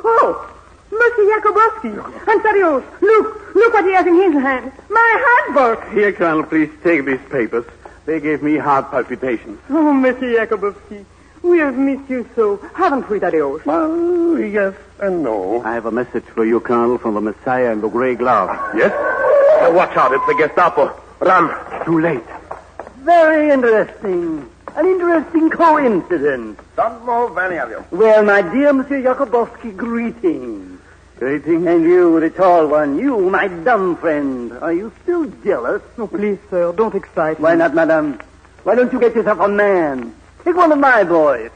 Oh, Monsieur Jacobowsky. And Thaddeus, look what he has in his hand. My handbook. Here, Colonel, please take these papers. They gave me heart palpitations. Oh, Monsieur Jacobowsky, we have missed you so. Haven't we, Thaddeus? Well, yes and no. I have a message for you, Colonel, from the Messiah in the gray glove. Yes? Watch out, it's the Gestapo. Run. Too late. Very interesting. An interesting coincidence. Don't move, any of you. Well, my dear Monsieur Jacobowsky, greetings. Greetings. And you, the tall one, you, my dumb friend. Are you still jealous? No, please, sir, don't excite me. Why not, madame? Why don't you get yourself a man? Take one of my boys.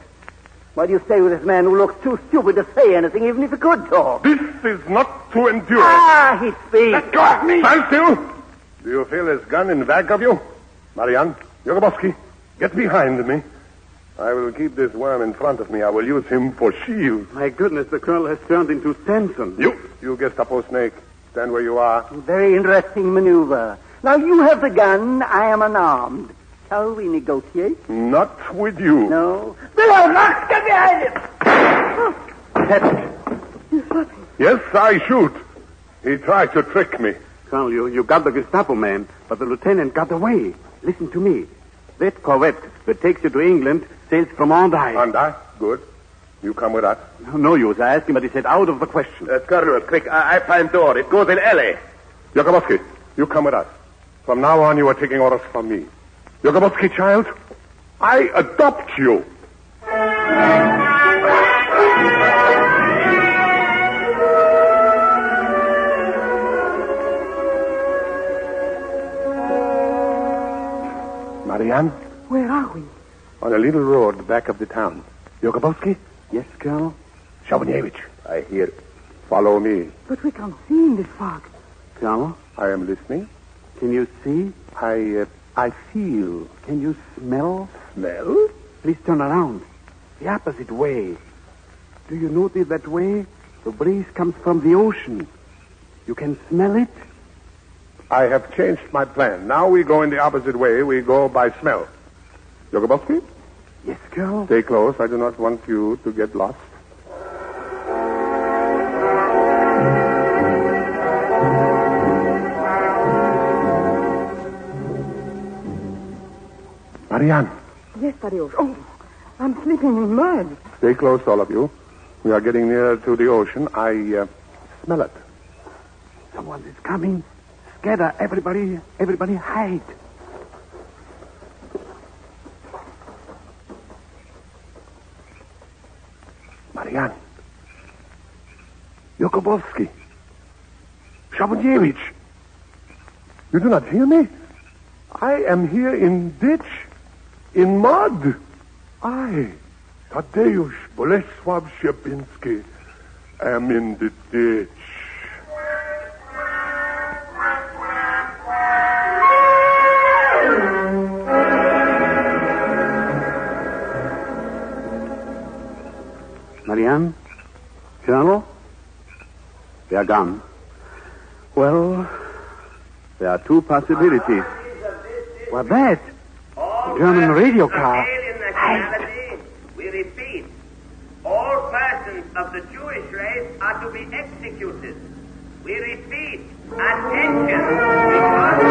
Why do you stay with this man who looks too stupid to say anything, even if he could talk? This is not to endure. He speaks. Let go of me! Stand still! Do you feel his gun in back of you? Marianne, Jacobowsky, get behind me. I will keep this worm in front of me. I will use him for shield. My goodness, the Colonel has turned into Samson. You Gestapo snake. Stand where you are. Very interesting maneuver. Now, you have the gun. I am unarmed. Shall we negotiate? Not with you. No. Then I'll not get behind him. Yes, I shoot. He tried to trick me. Colonel, you got the Gestapo man, but the lieutenant got away. Listen to me. That Corvette that takes you to England sails from Hendaye. Hendaye? Good. You come with us. No use. I asked him, but he said out of the question. Colonel, quick, I find door. It goes in alley. Jacobowsky, you come with us. From now on, you are taking orders from me. Jacobowsky, child, I adopt you. Marianne? Where are we? On a little road back of the town. Jacobowsky? Yes, Colonel? Shabunyevich. I hear. Follow me. But we can't see in this fog. Colonel? I am listening. Can you see? I feel. Can you smell? Smell? Please turn around. The opposite way. Do you notice that way? The breeze comes from the ocean. You can smell it? I have changed my plan. Now we go in the opposite way. We go by smell. Jacobowsky, Yes, Colonel. stay close. I do not want you to get lost. Marianne, Yes, Tadeusz. Oh, I'm sleeping in mud. stay close, all of you. We are getting nearer to the ocean. I smell it. Someone is coming. Scatter, everybody hide. Marianne. Jacobowsky. Shabunjevich. You do not hear me? I am here in ditch. In mud. I, Tadeusz Bolesław Szczepiński, am in the ditch. Marianne? Colonel? They are gone. Well, there are two possibilities. What that? German radio car. Alien nationality, we repeat, all persons of the Jewish race are to be executed. We repeat, attention,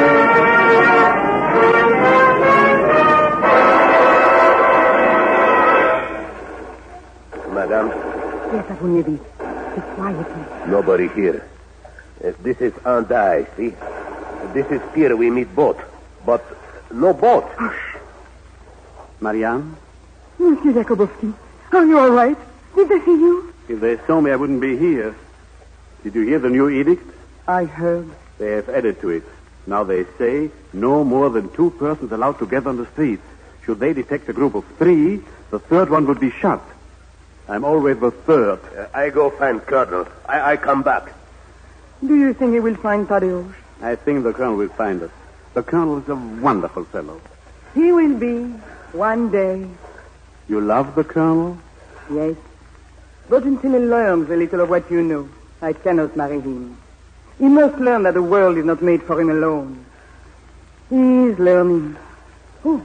Madame, Yes, Avunievich. Be quietly. nobody here. This is Andai, see? This is pier we meet boat. But no boat. Marianne? Monsieur Jacobowski, are you all right? Did they see you? If they saw me, I wouldn't be here. Did you hear the new edict? I heard. They have added to it. Now they say no more than 2 persons allowed to gather on the streets. Should they detect a group of 3, the third one would be shot. I'm always the third. I go find Colonel. I come back. Do you think he will find Tadeusz? I think the colonel will find us. The colonel is a wonderful fellow. He will be, one day. You love the colonel? Yes. But until he learns a little of what you know, I cannot marry him. He must learn that the world is not made for him alone. He is learning. Oh,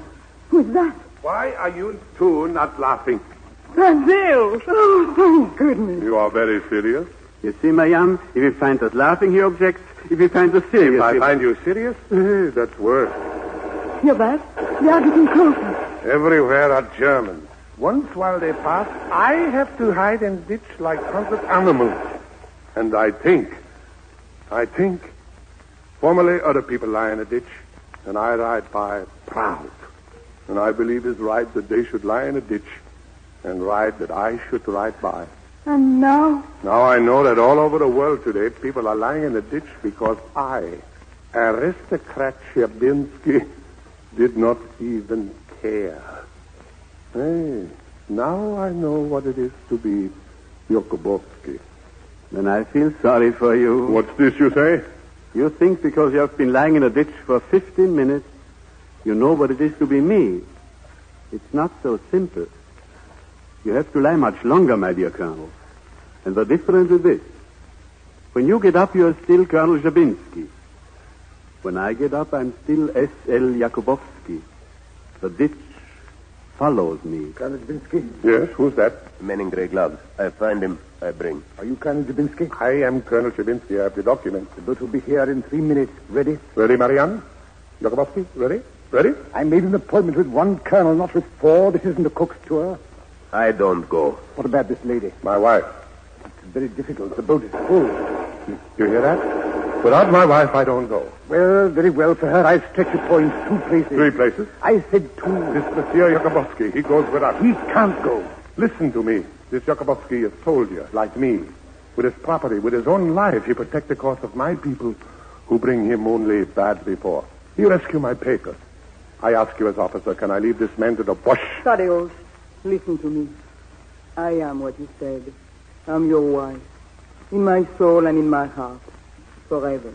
who is that? Why are you two not laughing? Tadeusz! Oh, thank goodness. You are very serious. You see, Marianne, if he finds us laughing, he objects. If he finds us serious... If I find you serious, that's worse. Hear that? They are getting closer. Everywhere are Germans. Once while they pass, I have to hide in ditch like hunted animals. And I think, formerly other people lie in a ditch, and I ride by proud. And I believe it's right that they should lie in a ditch, and right that I should ride by. And now? Now I know that all over the world today, people are lying in a ditch because I, aristocrat Szczepiński, did not even care. Hey, now I know what it is to be Jacobowsky. Then I feel sorry for you. What's this you say? You think because you have been lying in a ditch for 15 minutes, you know what it is to be me. It's not so simple. You have to lie much longer, my dear Colonel. And the difference is this. When you get up, you're still Colonel Szczepiński. When I get up, I'm still S.L. Jacobowsky. The ditch follows me. Colonel Szczepiński? Yes, who's that? Men in gray gloves. I find him. I bring. Are you Colonel Szczepiński? I am Colonel Szczepiński. I have the document. The boat will be here in 3 minutes. Ready? Ready, Marianne? Jacobowsky, ready? Ready? I made an appointment with one colonel, not with 4. This isn't a cook's tour. I don't go. What about this lady? My wife. It's very difficult. The boat is full. You hear that? Without my wife, I don't go. Well, very well for her. I'll stretch a point 2 places. 3 places? I said 2. This Monsieur Jacobowsky, he goes with us. He can't go. Listen to me. This Jacobowsky is a soldier, like me. With his property, with his own life, he protects the cause of my people who bring him only bad before. He rescue my papers. I ask you as officer, can I leave this man to the bush? Tadeusz, listen to me. I am what you said. I'm your wife. In my soul and in my heart. Forever.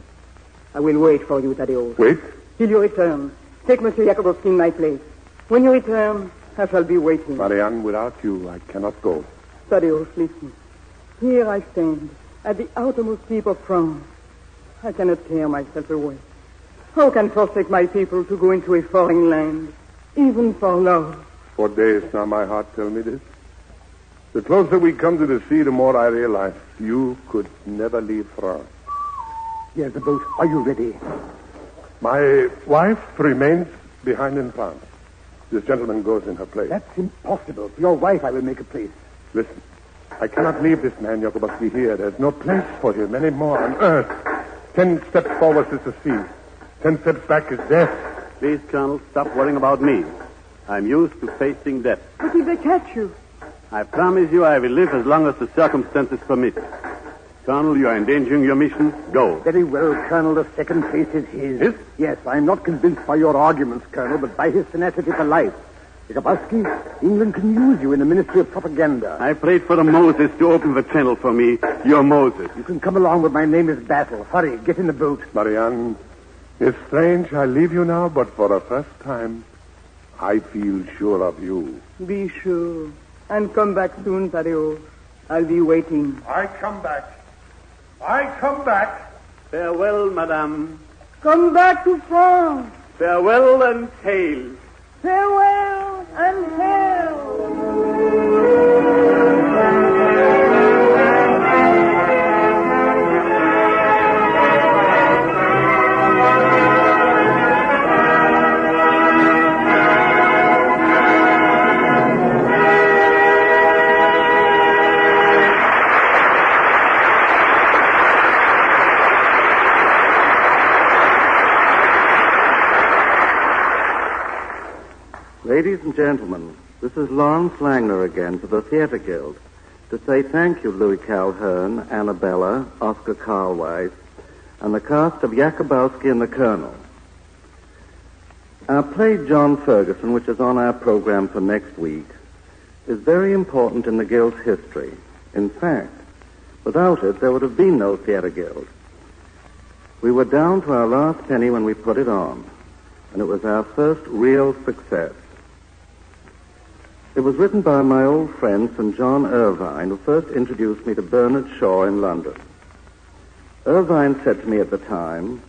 I will wait for you, Tadeusz. Wait? Till you return. Take Monsieur Jacobowsky in my place. When you return, I shall be waiting. Marianne, without you, I cannot go. Tadeusz, listen. Here I stand, at the outermost tip of France. I cannot tear myself away. How can forsake my people to go into a foreign land, even for love? For days now my heart tells me this. The closer we come to the sea, the more I realize you could never leave France. Here's the boat. Are you ready? My wife remains behind in France. This gentleman goes in her place. That's impossible. For your wife, I will make a place. Listen, I cannot leave this man, Jacobowsky, here. There's no place for him anymore on earth. 10 steps forward is the sea. 10 steps back is death. Please, Colonel, stop worrying about me. I'm used to facing death. But if they catch you? I promise you I will live as long as the circumstances permit. Colonel, you are endangering your mission. Go. Very well, Colonel. The second place is his. His? Yes, I'm not convinced by your arguments, Colonel, but by his tenacity for life. Jacobowsky, England can use you in the Ministry of Propaganda. I prayed for the Moses to open the channel for me. You're Moses. You can come along, but my name is Battle. Hurry, get in the boat. Marianne, it's strange I leave you now, but for the first time, I feel sure of you. Be sure. And come back soon, Thaddeus. I'll be waiting. I come back. I come back. Farewell, madame. Come back to France. Farewell and hail. Farewell and hail. Ladies and gentlemen, this is Lawrence Langner again for the Theatre Guild to say thank you, Louis Calhern, Annabella, Oscar Carlwise, and the cast of Jacobowsky and the Colonel. Our play John Ferguson, which is on our program for next week, is very important in the Guild's history. In fact, without it, there would have been no Theatre Guild. We were down to our last penny when we put it on, and it was our first real success. It was written by my old friend St. John Irvine, who first introduced me to Bernard Shaw in London. Irvine said to me at the time,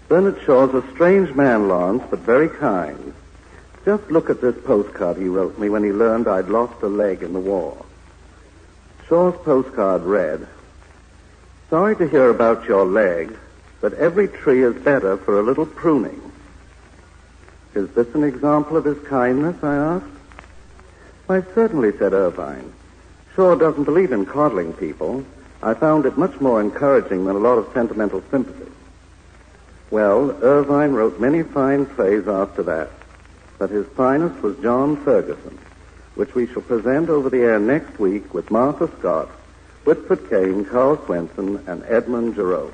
"Bernard Shaw's a strange man, Lawrence, but very kind. Just look at this postcard he wrote me when he learned I'd lost a leg in the war." Shaw's postcard read, "Sorry to hear about your leg, but every tree is better for a little pruning." Is this an example of his kindness, I asked. "Why, certainly," said Irvine. "Shaw doesn't believe in coddling people. I found it much more encouraging than a lot of sentimental sympathy." Well, Irvine wrote many fine plays after that, but his finest was John Ferguson, which we shall present over the air next week with Martha Scott, Whitford Kane, Carl Swenson, and Edmund Giroux.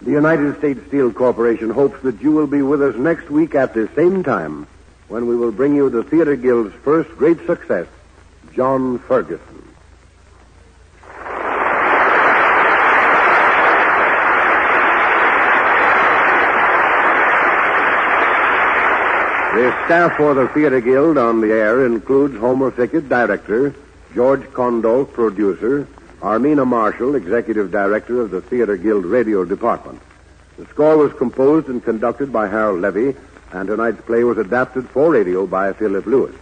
The United States Steel Corporation hopes that you will be with us next week at the same time when we will bring you the Theatre Guild's first great success, John Ferguson. The staff for the Theatre Guild on the air includes Homer Fickett, director, George Condolf, producer, Armina Marshall, executive director of the Theatre Guild radio department. The score was composed and conducted by Harold Levy, and tonight's play was adapted for radio by Philip Lewis.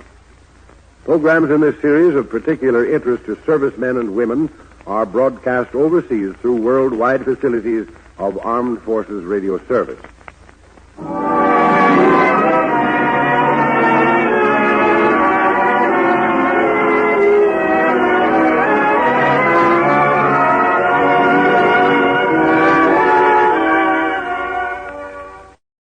Programs in this series of particular interest to servicemen and women are broadcast overseas through worldwide facilities of Armed Forces Radio Service.